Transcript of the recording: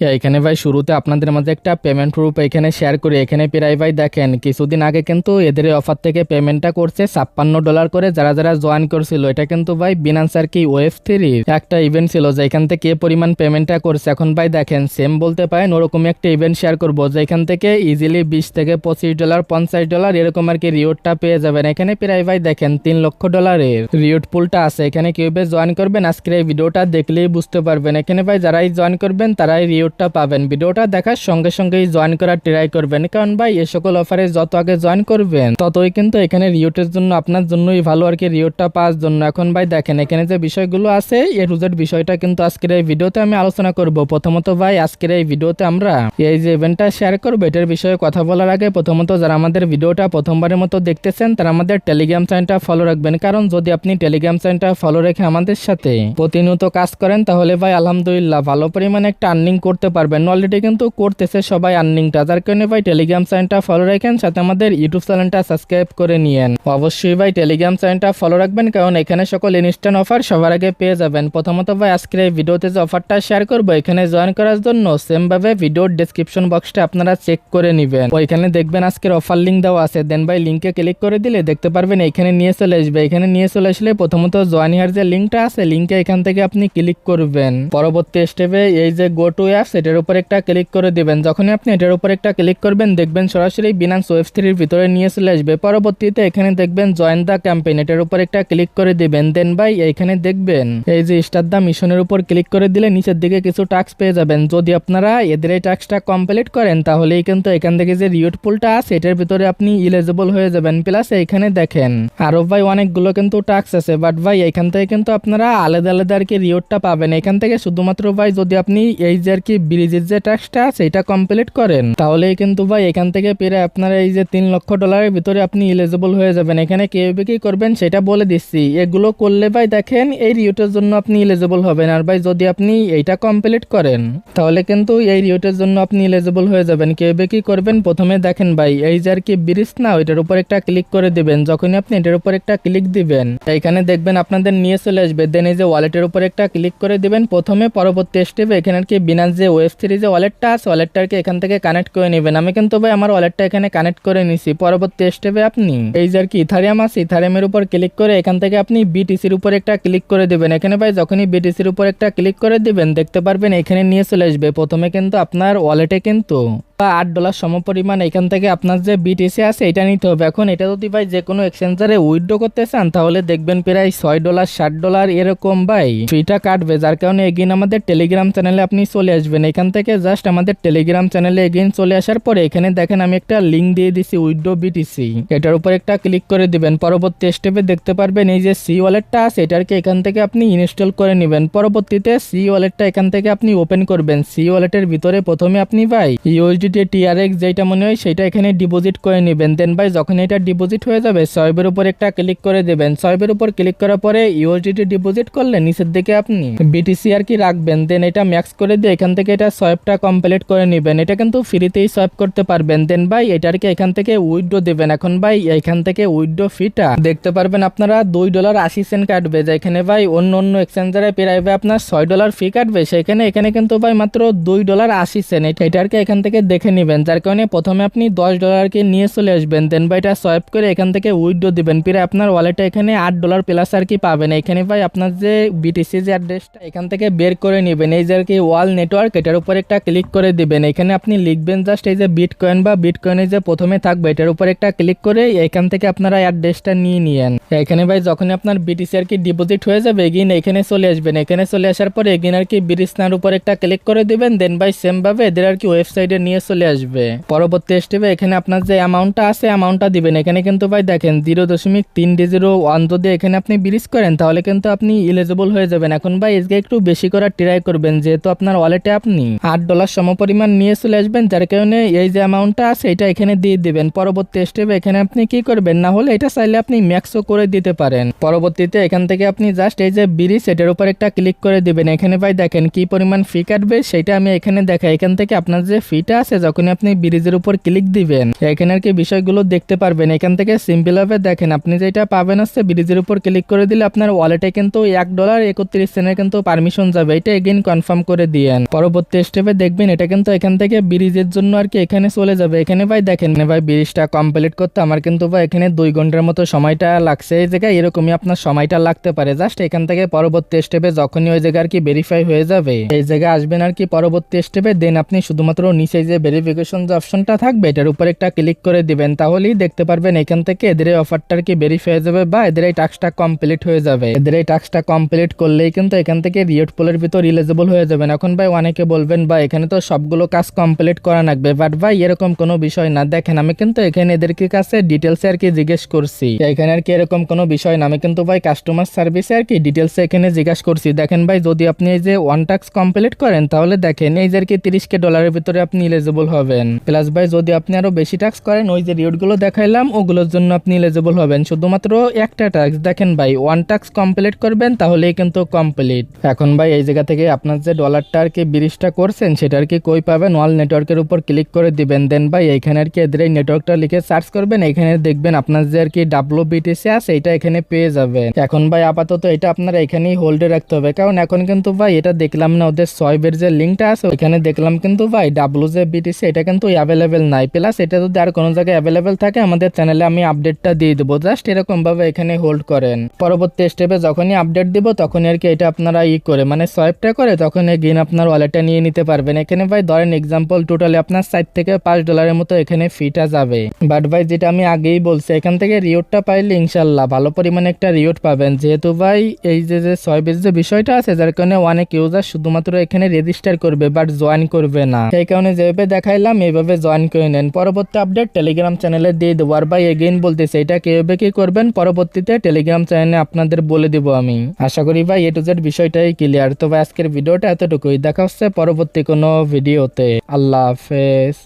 এখানে ভাই শুরুতে আপনাদের মাঝে একটা পেমেন্ট প্রুফ এখানে শেয়ার করি। এখানে প্রায় ভাই দেখেন কিছুদিন আগে কিন্তু এদের অফার থেকে পেমেন্টটা করছে $56 করে যারা যারা জয়েন করছিল। এটা কিন্তু ভাই বিনান্স আর কি ওয়েব3 একটা ইভেন্ট ছিল যেখান থেকে এ পরিমাণ পেমেন্টটা করছে। এখন ভাই দেখেন সেম বলতে পারেন ওরকমই একটা ইভেন্ট শেয়ার করবো যেখান থেকে ইজিলি $20 থেকে $25 $50 এরকম আর কি রিওয়ার্ডটা পেয়ে যাবেন। এখানে প্রায় ভাই দেখেন $3 লক্ষ রিওয়ার্ড পুলটা আছে। এখানে কিভাবে জয়েন করবেন আজকের এই ভিডিওটা দেখলেই বুঝতে পারবেন। এখানে ভাই যারাই জয়েন করবেন তারাই রিওয়ার্ডটা পাবেন। ভিডিওটা দেখার সঙ্গে সঙ্গেই জয়েন করার ট্রাই করবেন, কারণ ভাই এই সকল অফারে যত আগে জয়েন করবেন ততই কিন্তু এখানে রিওয়ার্ডের জন্য আপনার জন্যই ভালো আর কি রিওয়ার্ডটা পাওয়ার জন্য। এখন ভাই দেখেন এখানে যে বিষয়গুলো আছে এ টু জেড বিষয়টা কিন্তু আজকের এই ভিডিওতে আমি আলোচনা করব। প্রথমত ভাই আজকের এই ভিডিওতে আমরা এই যে ইভেন্টটা শেয়ার করবো এটার বিষয়ে কথা বলার আগে প্রথমত যারা আমাদের ভিডিওটা প্রথমবারের মতো দেখতেছেন তারা আমাদের টেলিগ্রাম চ্যানেলটা ফলো রাখবেন, কারণ যদি আপনি টেলিগ্রাম চ্যানেলটা ফলো রেখে আমাদের সাথে প্রতিনিয়ত কাজ করেন তাহলে ভাই আলহামদুলিল্লাহ ভালো পরিমাণে একটা আর্নিং করতে পারবেন। অলরেডি কিন্তু করতেছে সবাই আর্নিংটা, যার কারণে ভাই টেলিগ্রাম চ্যানেলটা ফলো রাখেন, সাথে আমাদের ইউটিউব চ্যানেলটা সাবস্ক্রাইব করে নিয়েন। অবশ্যই ভাই টেলিগ্রাম চ্যানেলটা ফলো রাখবেন, কারণ এখানে সকল ইনস্ট্যান্ট অফার সবার আগে পেয়ে যাবেন। প্রথমত ভাই আজকের এই ভিডিওতে যে অফারটা শেয়ার করবো এখানে জয়েন করার জন্য সেম ভাবে ভিডিওর ডেসক্রিপশন বক্সটা আপনারা চেক করে নেবেন। ওইখানে দেখবেন আজকের অফার লিঙ্ক দেওয়া আছে, দেন ভাই লিঙ্কে ক্লিক করে দিলে দেখতে পারবেন এখানে নিয়ে চলে আসবে। এখানে নিয়ে চলে আসলে প্রথমত জয়েন হিয়ার যে লিঙ্কটা আছে লিঙ্কে এখান থেকে আপনি ক্লিক করবেন। পরবর্তী স্টেপে এই যে গো টু অ্যাপস এটার উপর একটা ক্লিক করে দিবেন। যখনই আপনি এটার উপর একটা ক্লিক করবেন দেখবেন সরাসরি বিনান্স ওয়েব3 ভিতরে নিয়ে চলে আসবে। পরবর্তীতে এখানে দেখবেন জয়েন দা ক্যাম্পেইন এটার উপর একটা ক্লিক করে দিবেন। দেন ভাই এখানে দেখবেন এই যে স্টার্ট দা মিশনের উপর ক্লিক করে দিলে নিচের দিকে কিছু টাস্ক পেয়ে যাবেন। যদি আপনারা এদের এই টাস্কটা কমপ্লিট করেন তাহলেই কিন্তু এখান থেকে যে রিওয়ার্ড পুলটা আছে এটার ভিতরে আপনি এলিজিবল হয়ে যাবেন। প্লাস এখানে দেখেন আরো ভাই অনেকগুলো কিন্তু টাস্ক আছে, বাট ভাই এখান থেকে কিন্তু আপনারা আলাদা আলাদা আর কি রিওয়ার্ডটা পাবেন। এখান থেকে শুধুমাত্র ভাই যদি আপনি এই যে আর কি ব্রিজের যে টাস্কটা আছে এটা কমপ্লিট করেন তাহলেই কিন্তু ভাই এখান থেকে পেরে আপনারা এই যে $3 লক্ষ ভিতরে আপনি এলিজিবল হয়ে যাবেন। এখানে কিভাবে কি করবেন সেটা বলে দিচ্ছি। এগুলো করলে ভাই দেখেন এই রিওয়ার্ডের জন্য আপনি এলিজিবল হবেন, আর ভাই যদি আপনি এইটা কমপ্লিট করেন তাহলে কিন্তু এই রিওয়ার্ডের জন্য আপনি এলিজিবল হয়ে যাবেন। কিভাবে কি করবেন প্রথমে দেখেন ভাই এই যে আর কি ব্রিজ না ওইটার উপর একটা ক্লিক করে দিবেন। যখনই আপনি এটার উপর একটা ক্লিক দিবেন এখানে দেখবেন আপনাদের নিয়ে চলে আসবে। দেন এই যে ওয়ালেটের উপর একটা ক্লিক করে দিবেন প্রথমে। পরবর্তী স্টেপে এখানে আর কি বিনান্স যে ওয়েব3 যে ওয়ালেটটা আছে ওয়ালেটটাকে এখান থেকে কানেক্ট করে নেবেন। আমি কিন্তু ভাই আমার ওয়ালেটটা এখানে কানেক্ট করে নিছি। পরবর্তী স্টেপে আপনি এই যে আর কি ইথারিয়াম আছে ইথারিয়ামের উপর ক্লিক করে এখান থেকে আপনি বিটিসির উপর একটা ক্লিক করে দিবেন। এখানে ভাই যখনই বিটিসির উপর একটা ক্লিক করে দিবেন দেখতে পারবেন এখানে নিয়ে চলে আসবে। প্রথমে কিন্তু আপনার ওয়ালেটে কিন্তু $8 সমপরিমাণ এখান থেকে আপনার যে বিটিসি আছে এটা নিতে হবে। এখন এটা যদি ভাই যে কোনো এক্সচেঞ্জারে উইথড্র করতে চান তাহলে দেখবেন প্রায় $6 $7 এরকম ভাই ফিটা কাটবে, যার কারণে এগিন আমাদের টেলিগ্রাম চ্যানেলে আপনি চলে আসবেন। এখান থেকে জাস্ট আমাদের টেলিগ্রাম চ্যানেলে এগিন চলে আসার পরে এখানে দেখেন আমি একটা লিঙ্ক দিয়ে দিছি উইথড্র বিটিসি, এটার উপর একটা ক্লিক করে দিবেন। পরবর্তী স্টেপে দেখতে পারবেন এই যে সি ওয়ালেটটা আছে এটাকে এখান থেকে আপনি ইনস্টল করে নেবেন। পরবর্তীতে সি ওয়ালেটটা এখান থেকে আপনি ওপেন করবেন। সি ওয়ালেটের ভিতরে প্রথমে আপনি ভাই ইউএসডি TRX যেটা মনে হয় সেটা এখানে ডিপোজিট করে নেবেন। দেন ভাই যখন এটা ডিপোজিট হয়ে যাবে সোয়াইপের উপর একটা ক্লিক করে দেবেন। সোয়াইপের উপর ক্লিক করার পরে ইউএসডি ডিপোজিট করলে নিচের দিকে আপনি বিটিসি আর কি রাখবেন। দেন এটা ম্যাক্স করে দিয়ে এখান থেকে এটা সোয়াইপটা কমপ্লিট করে নেবেন। এটা কিন্তু ফ্রিতেই সোয়াইপ করতে পারবেন। দেন ভাই এটার কি এখান থেকে উইথড্র দেবেন। এখন ভাই এখান থেকে উইথড্র ফিটা দেখতে পারবেন আপনারা $2.80 কাটবে, যেখানে ভাই অন্য অন্য এক্সচেঞ্জারে প্রায় ভাই আপনার $6 ফি কাটবে, সেখানে এখানে কিন্তু ভাই মাত্র $2.80। এটার কি এখান থেকে দেখে নেবেন, যার কারণে প্রথমে আপনি $10 নিয়ে চলে আসবেন। দেন ভাই এটা সোয়াইপ করে এখান থেকে উইথড্র দিবেন। প্রায় আপনার ওয়ালেটে এখানে $8 প্লাস আর কি পাবেন। এখানে ভাই আপনার যে বিটিসি যে অ্যাড্রেসটা এখান থেকে বের করে নেবেন। এই যে আর কি ওয়াল নেটওয়ার্ক এটার উপর একটা ক্লিক করে দিবেন। এখানে আপনি লিখবেন জাস্ট এই যে বিটকয়েন বা বিটকয়েনে যে প্রথমে থাকবে এটার উপর একটা ক্লিক করে এখান থেকে আপনারা অ্যাড্রেসটা নিয়ে নিয়েন। এখানে ভাই যখন আপনার বিটিসি আর কি ডিপোজিট হয়ে যাবে এগিন এখানে চলে আসবেন। এখানে চলে আসার পরে এগিন আর কি বিরিসনার উপর একটা ক্লিক করে দিবেন। দেন ভাই সেম ভাবে এদের আর কি ওয়েবসাইটে নিয়ে চলে আসবে। পরবর্তী স্টেপে এখানে আপনার যে অ্যামাউন্টটা আছে অ্যামাউন্টটা দিবেন। এখানে কিন্তু ভাই দেখেন 0.301 যদি এখানে আপনি ব্রিজ করেন তাহলে কিন্তু আপনি এলিজিবল হয়ে যাবেন। এখন ভাই এসকে একটু বেশি করার ট্রাই করবেন, যেহেতু আপনার ওয়ালেটে আপনি $8 সমপরিমাণ নিয়ে চলে আসবেন, যার কারণে এই যে অ্যামাউন্টটা আছে এটা এখানে দিয়ে দিবেন। পরবর্তী স্টেপে এখানে আপনি কি করবেন, না হলে এটা চাইলে আপনি ম্যাক্সও করে দিতে পারেন। পরবর্তীতে এখান থেকে আপনি জাস্ট এই যে ব্রিজ এটার উপর একটা ক্লিক করে দিবেন। এখানে ভাই দেখেন কি পরিমাণ ফি কাটবে সেটা আমি এখানে দেখাই। এখান থেকে আপনার যে ফিটা আছে যখনই আপনি ব্রিজের উপর ক্লিক দিবেন এখানে আর কি বিষয়গুলো দেখতে পারবেন। এখান থেকে সিম্পল ভাবে দেখেন আপনি যেটা পাবেন হচ্ছে ব্রিজের উপর ক্লিক করে দিলে আপনার ওয়ালেটে কিন্তু $1.31 কিন্তু পারমিশন যাবে। এটা এগেইন কনফার্ম করে দিয়েন। পরবর্তী স্টেপে দেখবেন এটা কিন্তু এখান থেকে ব্রিজের জন্য আর কি এখানে চলে যাবে। এখানে ভাই দেখেন ভাই ব্রিজটা কমপ্লিট করতে আমার কিন্তু ভাই এখানে 2 ঘন্টার মতো সময়টা লাগছে। এই জায়গায় এরকমই আপনার সময়টা লাগতে পারে। জাস্ট এখান থেকে পরবর্তী স্টেপে যখনই ওই জায়গা আর কি ভেরিফাই হয়ে যাবে এই জায়গায় আসবেন আর কি পরবর্তী স্টেপে, দেন আপনি শুধুমাত্র নিচে যে ভেরিফিকেশন যে অপশনটা থাকবে এটার উপর একটা ক্লিক করে দিবেন। তাহলেই দেখতে পারবেন এখান থেকে এদের এই অফারটা আর কি ভেরিফাই হয়ে যাবে বা এদের এই টাস্কটা কমপ্লিট হয়ে যাবে। এদের এই টাস্কটা কমপ্লিট করলেই কিন্তু এখান থেকে রিওয়ার্ড পুলের ভিতর এলিজিবল হয়ে যাবেন। এখন ভাই অনেকে বলবেন বা এখানে তো সবগুলো কাজ কমপ্লিট করা লাগবে, বাট ভাই এরকম কোনো বিষয় না। দেখেন আমি কিন্তু এখানে এদেরকে কাছে ডিটেলসে আর কি জিজ্ঞেস করছি, এখানে আর কি এরকম কোনো বিষয় না। আমি কিন্তু ভাই কাস্টমার সার্ভিসে আর কি ডিটেলসে এখানে জিজ্ঞাসা করছি। দেখেন ভাই যদি আপনি এই যে 1 টাস্ক কমপ্লিট করেন তাহলে দেখেন এই যে আর কি $30,000 ভিতরে আপনি এলিজিবল হবেন। প্লাস ভাই যদি আপনি আরো বেশি টাস্ক করেন ওই যে রিওয়ার্ড গুলো দেখাইলাম ওগুলোর জন্য আপনি এলিজিবল হবেন। শুধুমাত্র একটা টাস্ক দেখেন ভাই 1 টাস্ক কমপ্লিট করবেন তাহলেই কিন্তু কমপ্লিট। এখন ভাই এই জায়গা থেকে আপনার যে ডলারটা আর কি ব্রিজটা করছেন সেটা আর কি কই পাবেন, ওয়াল নেটওয়ার্কের উপর ক্লিক করে দিবেন। দেন ভাই এইখানে আর কি এদের এই নেটওয়ার্কটা লিখে সার্চ করবেন। এখানে দেখবেন আপনার যে আর কি WBTC আছে এটা এখানে পেয়ে যাবেন। এখন ভাই আপাতত এটা আপনারা এখানেই হোল্ডে রাখতে হবে, কারণ এখন কিন্তু ভাই এটা দেখলাম না ওদের সোয়াইপের যে লিঙ্কটা আছে এখানে দেখলাম কিন্তু ভাই WBTC এটা কিন্তু অ্যাভেলেবেল নাই। প্লাস এটা যদি আর কোনো জায়গায় অ্যাভেলেবেল থাকে আমাদের চ্যানেলে আমি আপডেটটা দিয়ে দেবো। জাস্ট এরকম ভাবে এখানে হোল্ড করেন। পরবর্তী স্টেপে যখনই আপডেট দিব তখনই আর কি এটা আপনারা করে মানে সোয়াইপটা করে তখন এগেইন আপনার ওয়ালেটটা নিয়ে নিতে পারবেন। এখানে ভাই ধরেন এক্সাম্পল টোটালি আপনার $4 থেকে $5 মতো এখানে ফিটা যাবে। বাট ভাই যেটা আমি আগেই বলছি এখান থেকে রিওয়ার্ডটা পাইলে ইনশাল্লাহ ভালো পরিমাণে একটা রিওয়ার্ড পাবেন। যেহেতু ভাই এই যে সোয়াইপের যে বিষয়টা আছে যার কারণে অনেক ইউজার শুধুমাত্র এখানে রেজিস্টার করবে বাট জয়েন করবে না। সেই কারণে যেভাবে দেখাইলাম এইভাবে জয়েন করে নেন। পরবর্তী আপডেট টেলিগ্রাম চ্যানেলে দিয়ে দেবো। আর ভাই এগেইন বলতেছে এটা কিভাবে কি করবেন পরবর্তীতে টেলিগ্রাম চ্যানেলে আপনাদের বলে দিব আমি। আশা করি ভাই A to Z বিষয়টাই ক্লিয়ার। তো ভাই আজকের ভিডিওটা এতটুকুই, দেখা হচ্ছে পরবর্তী কোনো ভিডিওতে। আল্লাহ হাফেজ।